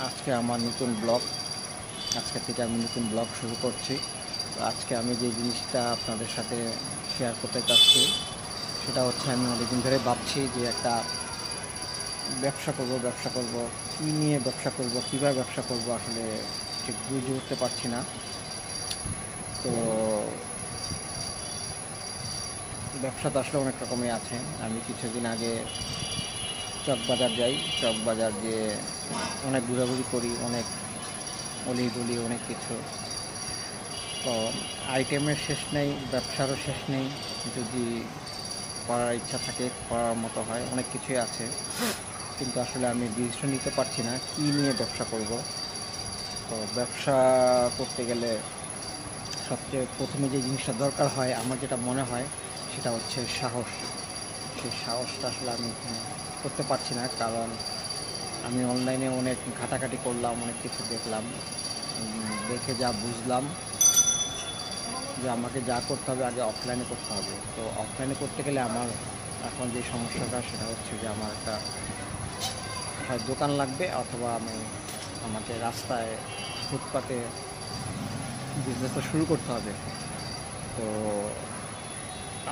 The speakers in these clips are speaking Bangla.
আজকে আমার নতুন ব্লগ। আজকে থেকে আমি নতুন ব্লগ শুরু করছি। তো আজকে আমি যে জিনিসটা আপনাদের সাথে শেয়ার করতে চাচ্ছি সেটা হচ্ছে, আমি অনেকদিন ধরে ভাবছি যে একটা ব্যবসা করব। কী নিয়ে ব্যবসা করব, কীভাবে ব্যবসা করব, আসলে ঠিক বুঝে উঠতে পারছি না। তো ব্যবসা তো আসলে অনেক রকমই আছে। আমি কিছুদিন আগে চকবাজার যাই, চকবাজার গিয়ে অনেক ঘোরাঘুরি করি, অনেক অলিগলি অনেক কিছু। তো আইটেমের শেষ নেই, ব্যবসারও শেষ নেই। যদি করার ইচ্ছা থাকে, করার মতো হয়, অনেক কিছুই আছে, কিন্তু আসলে আমি ডিসিশন নিতে পারছি না কী নিয়ে ব্যবসা করব। তো ব্যবসা করতে গেলে সবচেয়ে প্রথমে যে জিনিসটা দরকার হয়, আমার যেটা মনে হয় সেটা হচ্ছে সাহস। সেই সাহসটা আসলে আমি করতে পারছি না, কারণ আমি অনলাইনে অনেক ঘাটাঘাটি করলাম, অনেক কিছু দেখলাম, দেখে যা বুঝলাম যে আমাকে যা করতে হবে আগে অফলাইনে করতে হবে। তো অফলাইনে করতে গেলে আমার এখন যে সমস্যাটা সেটা হচ্ছে যে আমার একটা হয় দোকান লাগবে, অথবা আমাকে রাস্তায় ফুটপাতে বিজনেসটা শুরু করতে হবে। তো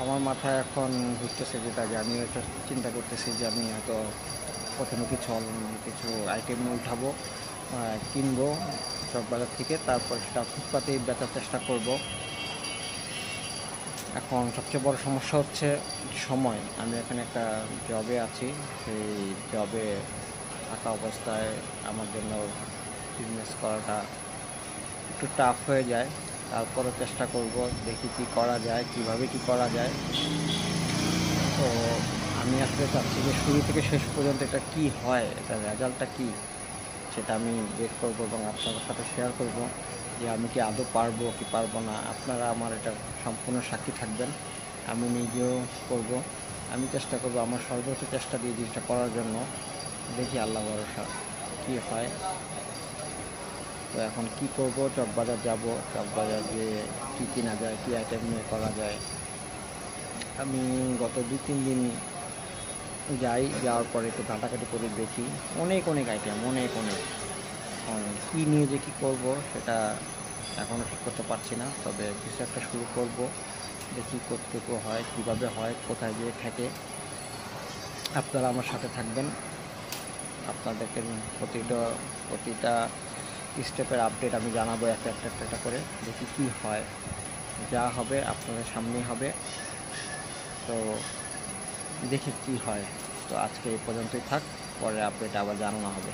আমার মাথায় এখন ঘুরতেছে যেটা, যে আমি একটা চিন্তা করতেছি যে আমি হয়তো প্রথমে কিছু আইটেম উঠাবো, কিনবো চকবাজার থেকে, তারপর সেটা ফুটপাতেই বেচার চেষ্টা করব। এখন সবচেয়ে বড় সমস্যা হচ্ছে সময়। আমি এখানে একটা জবে আছি, সেই জবে থাকা অবস্থায় আমার জন্য বিজনেস করাটা একটু টাফ হয়ে যায়। তারপরও চেষ্টা করব, দেখি কী করা যায়, কীভাবে কী করা যায়। তো আমি আসলে চাচ্ছি যে শুরু থেকে শেষ পর্যন্ত এটা কী হয়, এটা রেজাল্টটা কী, সেটা আমি বের করবো এবং আপনাদের সাথে শেয়ার করব যে আমি কি আদৌ পারবো কি পারবো না। আপনারা আমার এটা সম্পূর্ণ সাক্ষী থাকবেন। আমি নিজেও করব, আমি চেষ্টা করব আমার সর্বোচ্চ চেষ্টা দিয়ে জিনিসটা করার জন্য। দেখি আল্লাহ ভরসা কী হয়। তো এখন কি করব, চকবাজার যাব, চকবাজার গিয়ে কী কেনা যায়, কী আইটেম নিয়ে করা যায়। আমি গত 2-3 দিন যাই, যাওয়ার পরে একটু ঘাটাঘাটি করে দেখি, অনেক আইটেম, অনেক কী নিয়ে যে কী করব সেটা এখনও ঠিক করতে পারছি না। তবে কিছু একটা শুরু করব, দেখি কতটুকু হয়, কীভাবে হয়, কোথায় গিয়ে ঠেকে। আপনারা আমার সাথে থাকবেন, আপনাদেরকে প্রতিটা স্টেপের আপডেট আমি জানাবো একটা করে। দেখি কী হয়, যা হবে আপনাদের সামনেই হবে। তো দেখি কী হয়। তো আজকে এই পর্যন্তই থাক, পরে আপডেট আবার জানানো হবে।